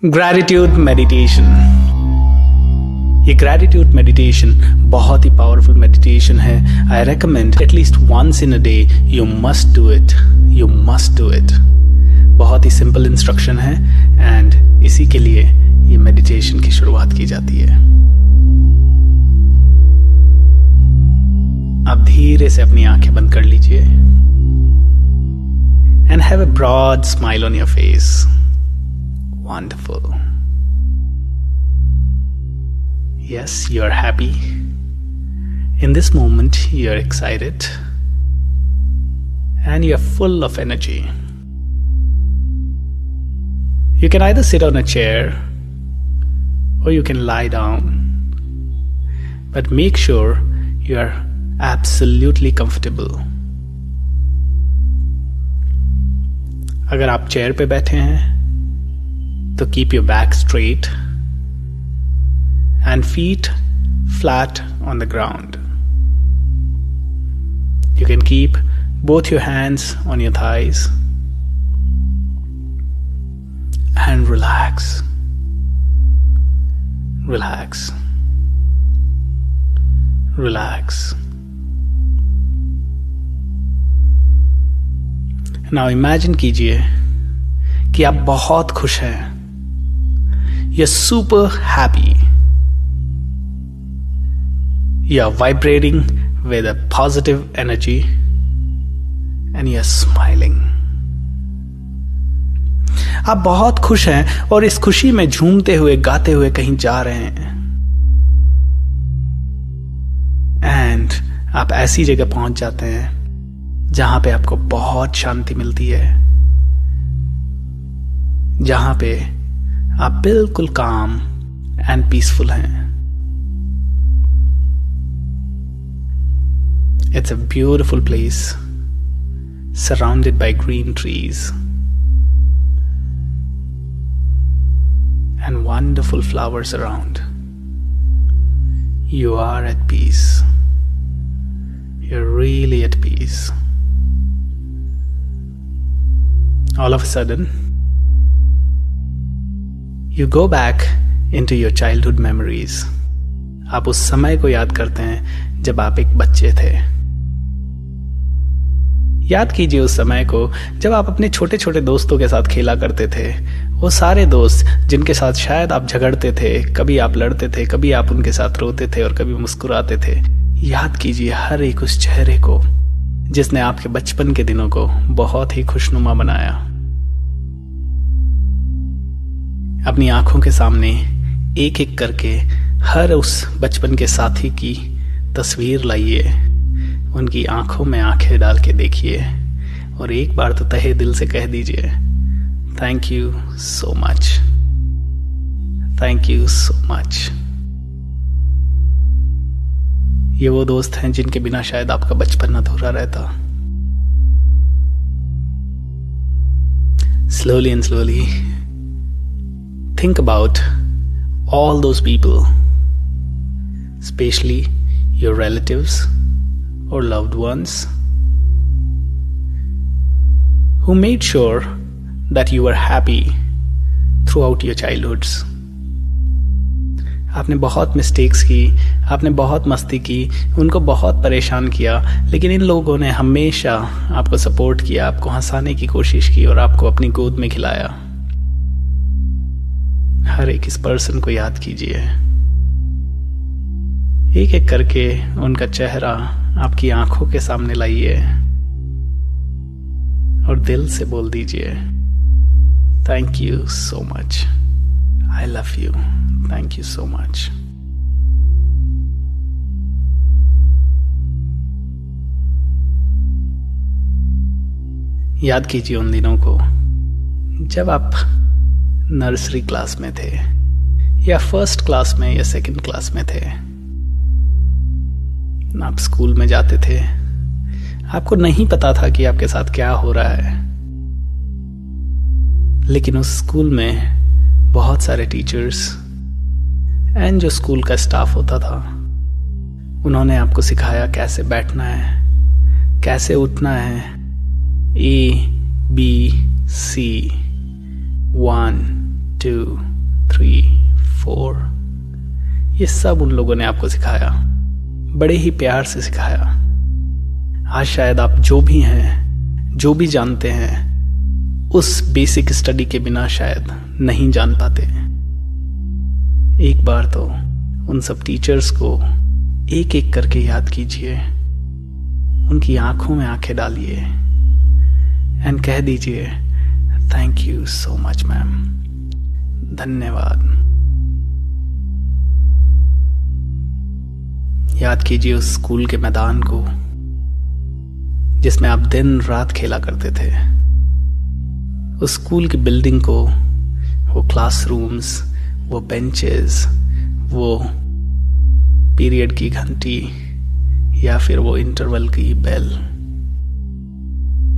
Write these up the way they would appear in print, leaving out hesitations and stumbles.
Gratitude meditation. ये gratitude meditation बहुत ही पावरफुल मेडिटेशन है। I recommend at least once in a day you must do it, you must do it. बहुत ही simple instruction है and इसी के लिए ये मेडिटेशन की शुरुआत की जाती है। आप धीरे से अपनी आंखें बंद कर लीजिए and have a broad smile on your face. Wonderful. Yes, you're happy. In this moment, you're excited. And you're full of energy. You can either sit on a chair or you can lie down. But make sure you are absolutely comfortable. अगर आप chair पे बैठे हैं तो keep your back straight and feet flat on the ground. You can keep both your hands on your thighs and relax. Relax. Relax. Now imagine कीजिए कि आप बहुत खुश हैं। You're super happy. You're vibrating with a positive energy and you're smiling. आप बहुत खुश हैं और इस खुशी में झूमते हुए गाते हुए कहीं जा रहे हैं एंड आप ऐसी जगह पहुंच जाते हैं जहां पे आपको बहुत शांति मिलती है, जहां पे आप बिल्कुल काम एंड पीसफुल हैं। It's a beautiful place surrounded by green trees and wonderful flowers around. You are at peace. You're really at peace. All of a sudden, You go back into your childhood memories. आप उस समय को याद करते हैं जब आप एक बच्चे थे। याद कीजिए उस समय को जब आप अपने छोटे छोटे दोस्तों के साथ खेला करते थे। वो सारे दोस्त जिनके साथ शायद आप झगड़ते थे, कभी आप लड़ते थे, कभी आप उनके साथ रोते थे और कभी मुस्कुराते थे। याद कीजिए हर एक उस चेहरे को जिसने आपके बचपन के दिनों को बहुत ही खुशनुमा बनाया। अपनी आंखों के सामने एक एक करके हर उस बचपन के साथी की तस्वीर लाइए, उनकी आंखों में आंखें डाल के देखिए और एक बार तो तहे दिल से कह दीजिए, thank you so much, thank you so much. ये वो दोस्त हैं जिनके बिना शायद आपका बचपन अधूरा रहता। Slowly and slowly think about all those people, especially your relatives or loved ones, who made sure that you were happy throughout your childhoods. आपने बहुत मिस्टेक्स की, आपने बहुत मस्ती की, उनको बहुत परेशान किया, लेकिन इन लोगों ने हमेशा आपको सपोर्ट किया, आपको हंसाने की कोशिश की और आपको अपनी गोद में खिलाया। हर एक इस पर्सन को याद कीजिए, एक एक करके उनका चेहरा आपकी आंखों के सामने लाइए और दिल से बोल दीजिए, thank you so much, I love you, thank you so much. याद कीजिए उन दिनों को जब आप नर्सरी क्लास में थे या फर्स्ट क्लास में या सेकंड क्लास में थे। आप स्कूल में जाते थे, आपको नहीं पता था कि आपके साथ क्या हो रहा है, लेकिन उस स्कूल में बहुत सारे टीचर्स एंड जो स्कूल का स्टाफ होता था, उन्होंने आपको सिखाया कैसे बैठना है, कैसे उठना है। A B C 1 2 3, 4, ये सब उन लोगों ने आपको सिखाया, बड़े ही प्यार से सिखाया। आज शायद आप जो भी हैं, जो भी जानते हैं, उस बेसिक स्टडी के बिना शायद नहीं जान पाते। एक बार तो उन सब टीचर्स को एक एक करके याद कीजिए, उनकी आंखों में आंखें डालिए एंड कह दीजिए thank you so much ma'am, धन्यवाद। याद कीजिए उस स्कूल के मैदान को जिसमें आप दिन रात खेला करते थे, उस स्कूल की बिल्डिंग को, वो क्लासरूम्स, वो बेंचेस, वो पीरियड की घंटी या फिर वो इंटरवल की बेल,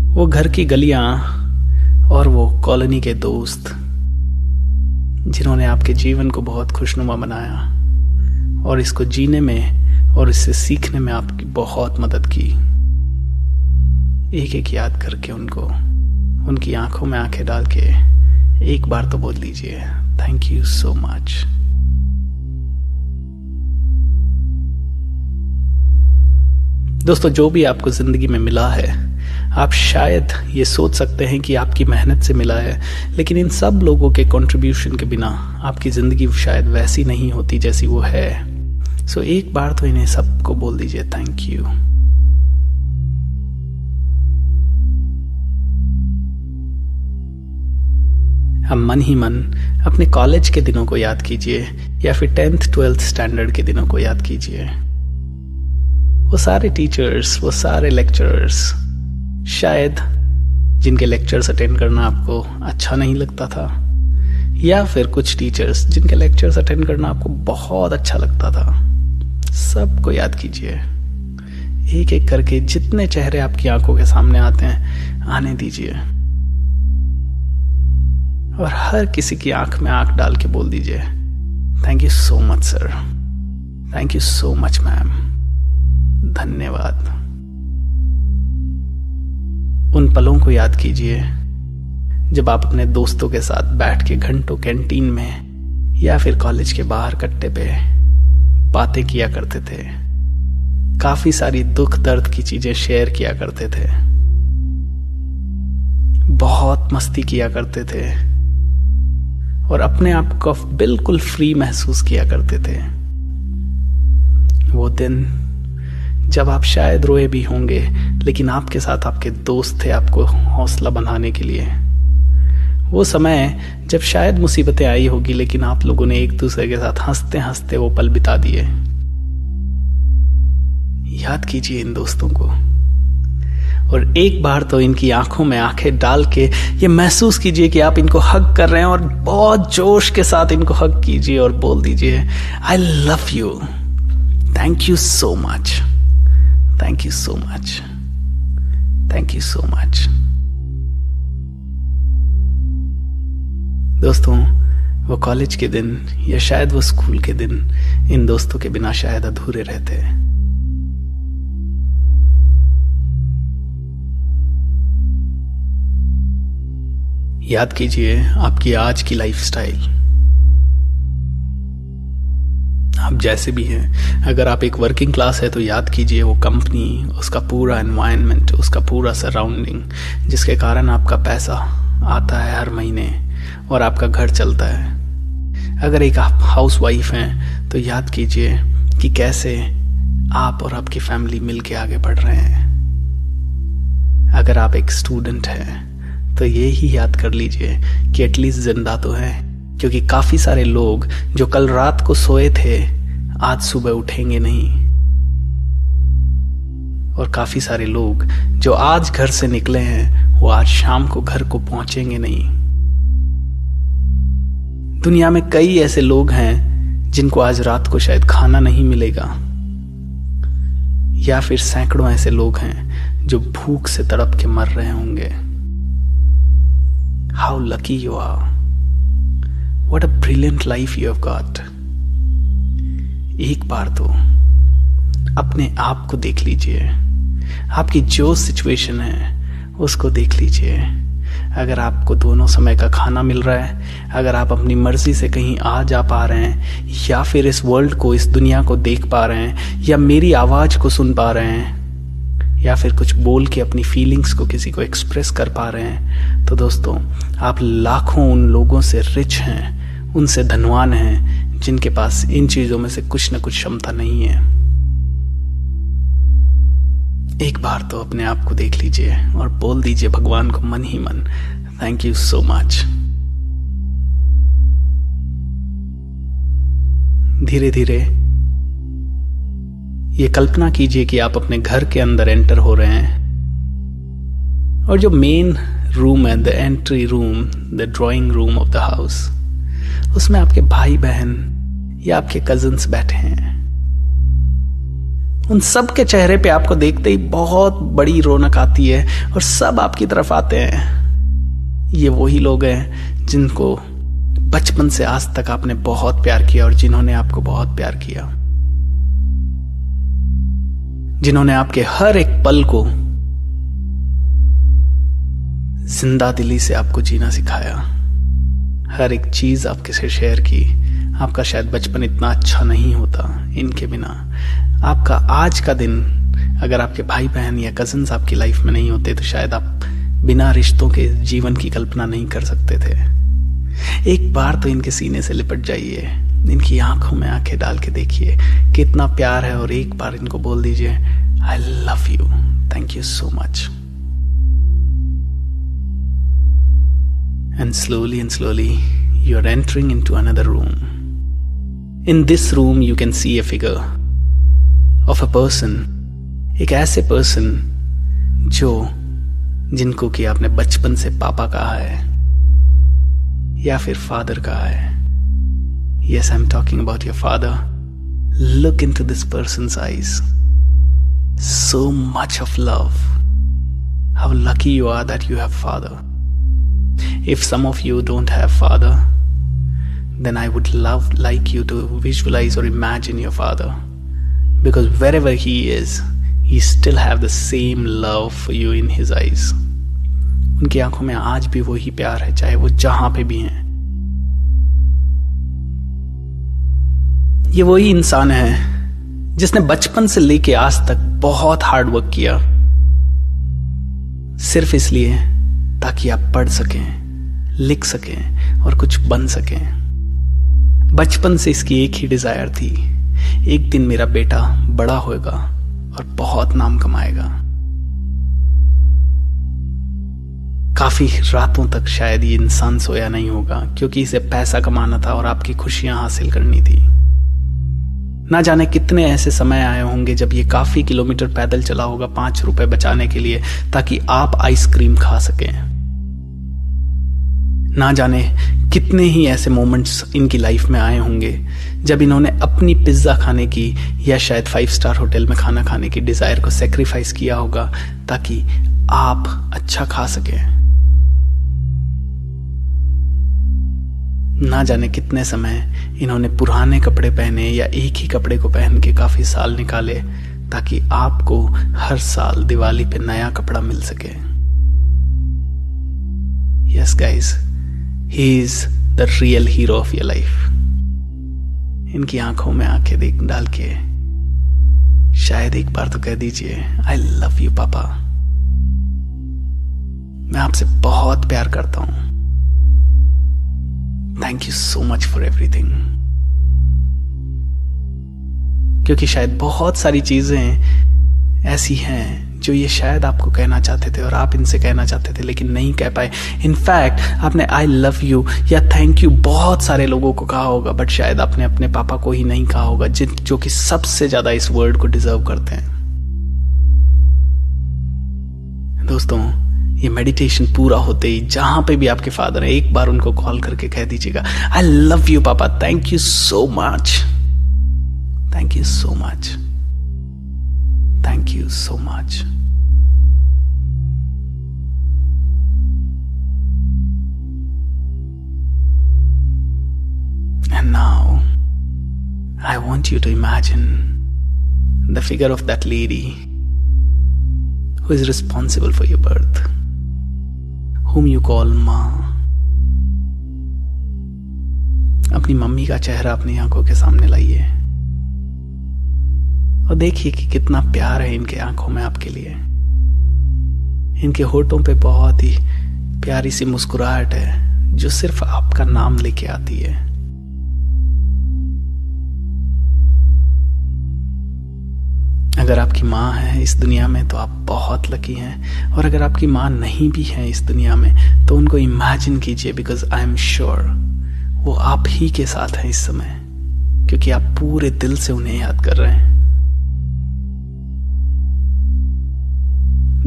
वो घर की गलियां और वो कॉलोनी के दोस्त जिन्होंने आपके जीवन को बहुत खुशनुमा बनाया और इसको जीने में और इससे सीखने में आपकी बहुत मदद की। एक एक याद करके उनको, उनकी आंखों में आंखें डाल के एक बार तो बोल दीजिए थैंक यू सो मच। दोस्तों, जो भी आपको जिंदगी में मिला है, आप शायद ये सोच सकते हैं कि आपकी मेहनत से मिला है, लेकिन इन सब लोगों के कंट्रीब्यूशन के बिना आपकी जिंदगी शायद वैसी नहीं होती जैसी वो है। सो एक बार तो इन्हें सबको बोल दीजिए थैंक यू। अब मन ही मन अपने कॉलेज के दिनों को याद कीजिए या फिर 10th 12th स्टैंडर्ड के दिनों को याद कीजिए। वो सारे टीचर्स, वो सारे लेक्चरर्स, शायद जिनके लेक्चर्स अटेंड करना आपको अच्छा नहीं लगता था, या फिर कुछ टीचर्स जिनके लेक्चर्स अटेंड करना आपको बहुत अच्छा लगता था। सबको याद कीजिए, एक एक करके जितने चेहरे आपकी आंखों के सामने आते हैं आने दीजिए और हर किसी की आंख में आंख डाल के बोल दीजिए thank you so much sir, thank you so much ma'am, धन्यवाद। उन पलों को याद कीजिए जब आप अपने दोस्तों के साथ बैठ के घंटों कैंटीन में या फिर कॉलेज के बाहर कट्टे पे बातें किया करते थे, काफी सारी दुख दर्द की चीजें शेयर किया करते थे, बहुत मस्ती किया करते थे और अपने आप को बिल्कुल फ्री महसूस किया करते थे। वो दिन जब आप शायद रोए भी होंगे, लेकिन आपके साथ आपके दोस्त थे आपको हौसला बढ़ाने के लिए। वो समय जब शायद मुसीबतें आई होगी, लेकिन आप लोगों ने एक दूसरे के साथ हंसते हंसते वो पल बिता दिए। याद कीजिए इन दोस्तों को और एक बार तो इनकी आंखों में आंखें डाल के ये महसूस कीजिए कि आप इनको हग कर रहे हैं और बहुत जोश के साथ इनको हग कीजिए और बोल दीजिए I love you, thank you so much, thank you so much, thank you so much. दोस्तों, वो कॉलेज के दिन या शायद वो स्कूल के दिन इन दोस्तों के बिना शायद अधूरे रहते। याद कीजिए आपकी आज की लाइफस्टाइल, आप जैसे भी हैं। अगर आप एक वर्किंग क्लास है तो याद कीजिए वो कंपनी, उसका पूरा एनवायरनमेंट, उसका पूरा सराउंडिंग जिसके कारण आपका पैसा आता है हर महीने और आपका घर चलता है। अगर एक आप हाउस वाइफ हैं तो याद कीजिए कि कैसे आप और आपकी फैमिली मिलके आगे बढ़ रहे हैं। अगर आप एक स्टूडेंट हैं तो ये ही याद कर लीजिए कि एटलीस्ट जिंदा तो है, क्योंकि काफी सारे लोग जो कल रात को सोए थे आज सुबह उठेंगे नहीं, और काफी सारे लोग जो आज घर से निकले हैं वो आज शाम को घर को पहुंचेंगे नहीं। दुनिया में कई ऐसे लोग हैं जिनको आज रात को शायद खाना नहीं मिलेगा, या फिर सैकड़ों ऐसे लोग हैं जो भूख से तड़प के मर रहे होंगे। How lucky you are. What a brilliant life you have got. एक बार तो अपने आप को देख लीजिए, आपकी जो सिचुएशन है उसको देख लीजिए। अगर आपको दोनों समय का खाना मिल रहा है, अगर आप अपनी मर्जी से कहीं आ जा पा रहे हैं, या फिर इस वर्ल्ड को, इस दुनिया को देख पा रहे हैं, या मेरी आवाज को सुन पा रहे हैं, या फिर कुछ बोल के अपनी फीलिंग्स को किसी को एक्सप्रेस कर पा रहे हैं, तो दोस्तों आप लाखों उन लोगों से रिच हैं, उनसे धनवान हैं जिनके पास इन चीजों में से कुछ न कुछ क्षमता नहीं है। एक बार तो अपने आप को देख लीजिए और बोल दीजिए भगवान को मन ही मन, थैंक यू सो मच। धीरे धीरे ये कल्पना कीजिए कि आप अपने घर के अंदर एंटर हो रहे हैं और जो मेन रूम है, the entry room, the drawing room of the house, उसमें आपके भाई बहन या आपके कजिन्स बैठे हैं। उन सब के चेहरे पे आपको देखते ही बहुत बड़ी रौनक आती है और सब आपकी तरफ आते हैं। ये वही लोग हैं जिनको बचपन से आज तक आपने बहुत प्यार किया और जिन्होंने आपको बहुत प्यार किया, जिन्होंने आपके हर एक पल को जिंदा दिली से आपको जीना सिखाया, हर एक चीज आपके से शेयर की। आपका शायद बचपन इतना अच्छा नहीं होता इनके बिना। आपका आज का दिन अगर आपके भाई बहन या कजिन्स आपकी लाइफ में नहीं होते तो शायद आप बिना रिश्तों के जीवन की कल्पना नहीं कर सकते थे। एक बार तो इनके सीने से लिपट जाइए, इनकी आंखों में आंखें डाल के देखिए कितना प्यार है, और एक बार इनको बोल दीजिए I love you, thank you so much. And slowly you are entering into another room. In this room you can see a figure of a person, एक ऐसे पर्सन जिनको कि आपने बचपन से पापा कहा है या फिर फादर कहा है। Yes, I'm talking about your father. Look into this person's eyes. So much of love. How lucky you are that you have father. If some of you don't have father, then I would like you to visualize or imagine your father, because wherever he is, he still have the same love for you in his eyes. उनकी आंखों में आज भी वही प्यार है, चाहे वो जहां पे भी हैं। ये वही इंसान है जिसने बचपन से लेके आज तक बहुत हार्ड वर्क किया, सिर्फ इसलिए ताकि आप पढ़ सकें, लिख सकें और कुछ बन सकें। बचपन से इसकी एक ही डिजायर थी, एक दिन मेरा बेटा बड़ा होगा और बहुत नाम कमाएगा। काफी रातों तक शायद ये इंसान सोया नहीं होगा, क्योंकि इसे पैसा कमाना था और आपकी खुशियां हासिल करनी थी। ना जाने कितने ऐसे समय आए होंगे जब ये काफी किलोमीटर पैदल चला होगा 5 रुपए बचाने के लिए, ताकि आप आइसक्रीम खा सकें। ना जाने कितने ही ऐसे मोमेंट्स इनकी लाइफ में आए होंगे जब इन्होंने अपनी पिज्जा खाने की या शायद 5 स्टार होटल में खाना खाने की डिजायर को सेक्रीफाइस किया होगा ताकि आप अच्छा खा सकें। ना जाने कितने समय इन्होंने पुराने कपड़े पहने या एक ही कपड़े को पहन के काफी साल निकाले ताकि आपको हर साल दिवाली पे नया कपड़ा मिल सके। Yes guys, he is the real hero of your life. इनकी आंखों में आंखें देख डाल के शायद एक बार तो कह दीजिए आई लव यू पापा, मैं आपसे बहुत प्यार करता हूं, thank you so much for everything. क्योंकि शायद बहुत सारी चीजें ऐसी हैं जो ये शायद आपको कहना चाहते थे और आप इनसे कहना चाहते थे लेकिन नहीं कह पाए। इनफैक्ट आपने आई लव यू या थैंक यू बहुत सारे लोगों को कहा होगा, बट शायद आपने अपने पापा को ही नहीं कहा होगा, जो कि सबसे ज्यादा इस वर्ड को डिजर्व करते हैं। दोस्तों, ये मेडिटेशन पूरा होते ही जहां पे भी आपके फादर है, एक बार उनको कॉल करके कह दीजिएगा आई लव यू पापा, thank you so much, thank you so much, thank you so much. And now I want you to imagine the figure of that lady who is responsible for your birth, whom you call माँ। अपनी mummy का चेहरा अपनी आंखों के सामने लाइए और देखिए कि कितना प्यार है इनके आंखों में आपके लिए। इनके होठों पे बहुत ही प्यारी सी मुस्कुराहट है जो सिर्फ आपका नाम लेके आती है। अगर आपकी माँ है इस दुनिया में तो आप बहुत लकी हैं, और अगर आपकी माँ नहीं भी है इस दुनिया में तो उनको इमेजिन कीजिए, बिकॉज आई एम श्योर वो आप ही के साथ हैं इस समय, क्योंकि आप पूरे दिल से उन्हें याद कर रहे हैं।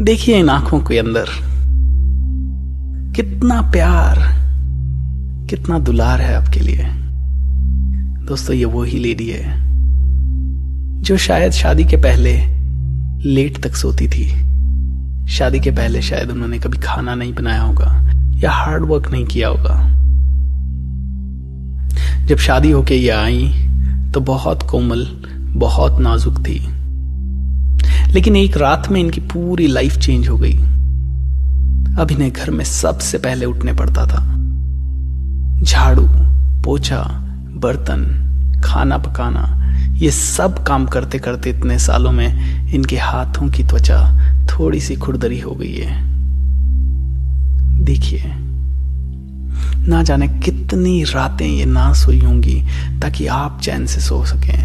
देखिए इन आंखों के अंदर कितना प्यार, कितना दुलार है आपके लिए। दोस्तों ये वही लेडी है जो शायद शादी के पहले लेट तक सोती थी। शादी के पहले शायद उन्होंने कभी खाना नहीं बनाया होगा या हार्ड वर्क नहीं किया होगा। जब शादी होके ये आई तो बहुत कोमल, बहुत नाजुक थी, लेकिन एक रात में इनकी पूरी लाइफ चेंज हो गई। अब इन्हें घर में सबसे पहले उठने पड़ता था। झाड़ू, पोछा, बर्तन, खाना पकाना, ये सब काम करते करते इतने सालों में इनके हाथों की त्वचा थोड़ी सी खुरदरी हो गई है। देखिए ना जाने कितनी रातें ये ना सोई होंगी ताकि आप चैन से सो सकें।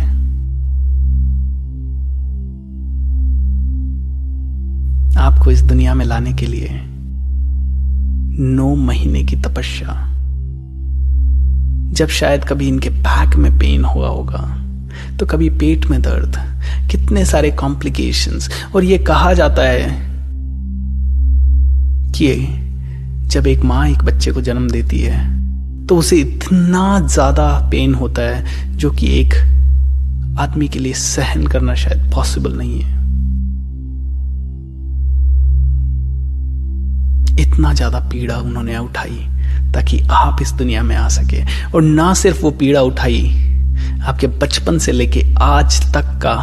आपको इस दुनिया में लाने के लिए 9 महीने की तपस्या, जब शायद कभी इनके बैक में पेन हुआ होगा तो कभी पेट में दर्द, कितने सारे कॉम्प्लिकेशंस। और ये कहा जाता है कि जब एक माँ एक बच्चे को जन्म देती है तो उसे इतना ज्यादा पेन होता है जो कि एक आदमी के लिए सहन करना शायद पॉसिबल नहीं है। इतना ज्यादा पीड़ा उन्होंने उठाई ताकि आप इस दुनिया में आ सके। और ना सिर्फ वो पीड़ा उठाई, आपके बचपन से लेके आज तक का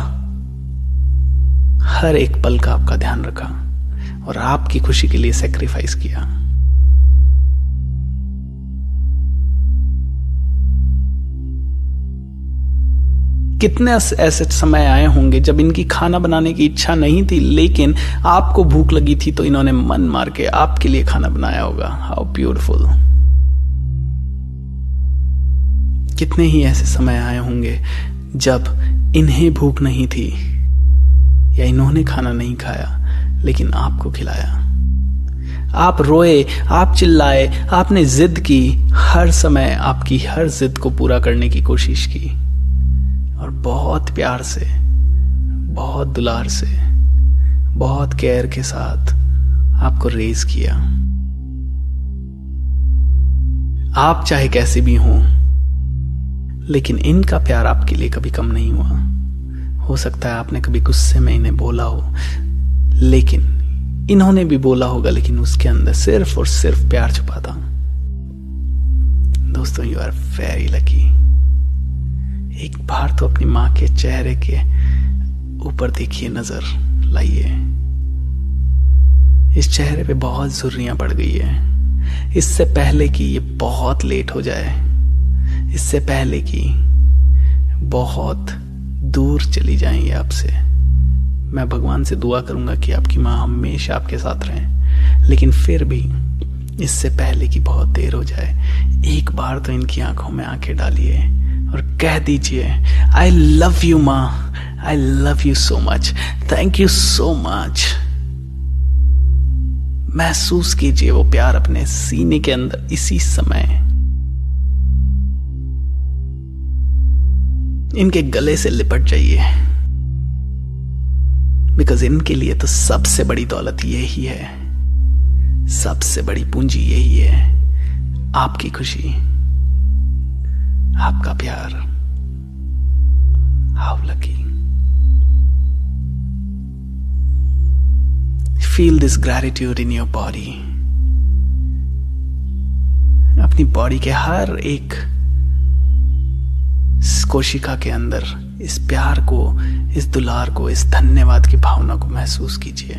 हर एक पल का आपका ध्यान रखा और आपकी खुशी के लिए सैक्रिफाइस किया। कितने ऐसे समय आए होंगे जब इनकी खाना बनाने की इच्छा नहीं थी, लेकिन आपको भूख लगी थी तो इन्होंने मन मार के आपके लिए खाना बनाया होगा। How beautiful. कितने ही ऐसे समय आए होंगे जब इन्हें भूख नहीं थी या इन्होंने खाना नहीं खाया, लेकिन आपको खिलाया। आप रोए, आप चिल्लाए, आपने जिद की, हर समय आपकी हर जिद को पूरा करने की कोशिश की और बहुत प्यार से, बहुत दुलार से, बहुत केयर के साथ आपको रेज किया। आप चाहे कैसे भी हों, लेकिन इनका प्यार आपके लिए कभी कम नहीं हुआ। हो सकता है आपने कभी गुस्से में इन्हें बोला हो, लेकिन इन्होंने भी बोला होगा, लेकिन उसके अंदर सिर्फ और सिर्फ प्यार छुपा था। दोस्तों यू आर वेरी लकी। एक बार तो अपनी माँ के चेहरे के ऊपर देखिए, नजर लाइए। इस चेहरे पे बहुत झुर्रियां पड़ गई है। इससे पहले कि ये बहुत लेट हो जाए, इससे पहले कि बहुत दूर चली जाएंगे आपसे, मैं भगवान से दुआ करूंगा कि आपकी माँ हमेशा आपके साथ रहे। लेकिन फिर भी इससे पहले कि बहुत देर हो जाए, एक बार तो इनकी आंखों में आंखें डालिए और कह दीजिए, आई लव यू माँ, I love you so much, thank you so much. महसूस कीजिए वो प्यार अपने सीने के अंदर इसी समय। इनके गले से लिपट जाइए, बिकॉज इनके लिए तो सबसे बड़ी दौलत यही है, सबसे बड़ी पूंजी यही है, आपकी खुशी, आपका प्यार। How lucky. Feel this gratitude in your body. अपनी बॉडी के हर एक कोशिका के अंदर इस प्यार को, इस दुलार को, इस धन्यवाद की भावना को महसूस कीजिए।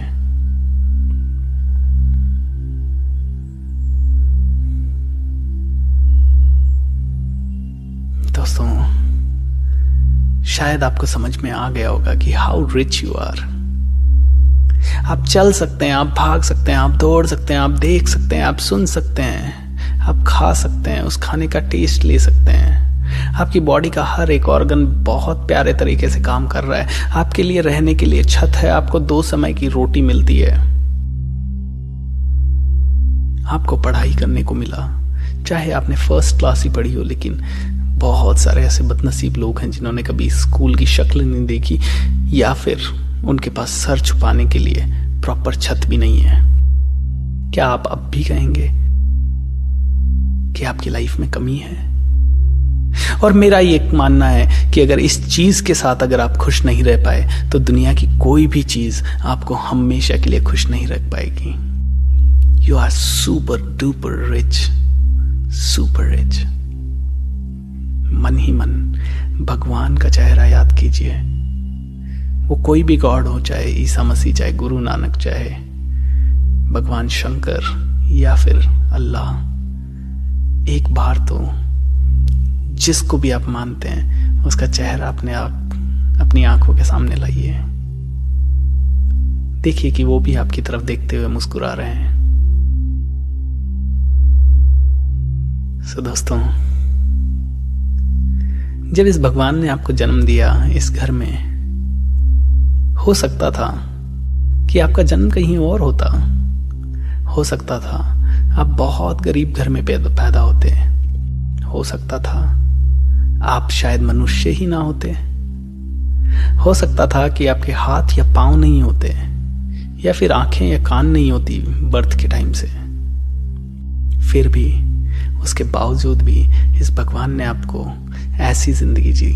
शायद आपको समझ में आ गया होगा कि हाउ रिच यू आर। आप चल सकते हैं, आप भाग सकते हैं, आप दौड़ सकते हैं, आप देख सकते हैं, आप सुन सकते हैं, आप खा सकते हैं, उस खाने का टेस्ट ले सकते हैं। आपकी बॉडी का हर एक ऑर्गन बहुत प्यारे तरीके से काम कर रहा है। आपके लिए रहने के लिए छत है, आपको 2 समय की रोटी मिलती है, आपको पढ़ाई करने को मिला, चाहे आपने फर्स्ट क्लास ही पढ़ी हो। लेकिन बहुत सारे ऐसे बदनसीब लोग हैं जिन्होंने कभी स्कूल की शक्ल नहीं देखी, या फिर उनके पास सर छुपाने के लिए प्रॉपर छत भी नहीं है। क्या आप अब भी कहेंगे कि आपकी लाइफ में कमी है? और मेरा ये मानना है कि अगर इस चीज के साथ अगर आप खुश नहीं रह पाए तो दुनिया की कोई भी चीज आपको हमेशा के लिए खुश नहीं रख पाएगी। You are super duper rich, super rich. मन ही मन भगवान का चेहरा याद कीजिए। वो कोई भी गॉड हो, चाहे ईसा मसीह, चाहे गुरु नानक, चाहे भगवान शंकर या फिर अल्लाह, एक बार तो जिसको भी आप मानते हैं उसका चेहरा अपनी आंखों के सामने लाइए। देखिए कि वो भी आपकी तरफ देखते हुए मुस्कुरा रहे हैं। सो दोस्तों, जब इस भगवान ने आपको जन्म दिया इस घर में, हो सकता था कि आपका जन्म कहीं और होता। हो सकता था आप बहुत गरीब घर में पैदा होते। हो सकता था आप शायद मनुष्य ही ना होते। हो सकता था कि आपके हाथ या पांव नहीं होते, या फिर आंखें या कान नहीं होती बर्थ के टाइम से। फिर भी उसके बावजूद भी इस भगवान ने आपको ऐसी जिंदगी जी।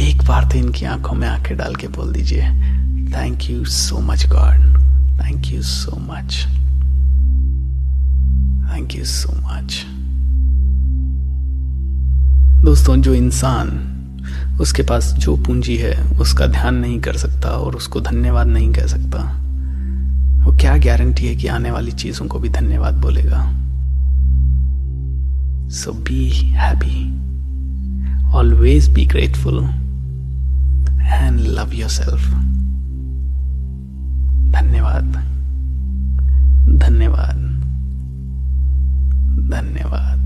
एक बार तो इनकी आंखों में आंखें डाल के बोल दीजिए, thank you so much God, thank you so much, thank you so much. दोस्तों, जो इंसान उसके पास जो पूंजी है उसका ध्यान नहीं कर सकता और उसको धन्यवाद नहीं कह सकता, वो क्या गारंटी है कि आने वाली चीजों को भी धन्यवाद बोलेगा। So be happy, always be grateful and love yourself. धन्यवाद, धन्यवाद, धन्यवाद।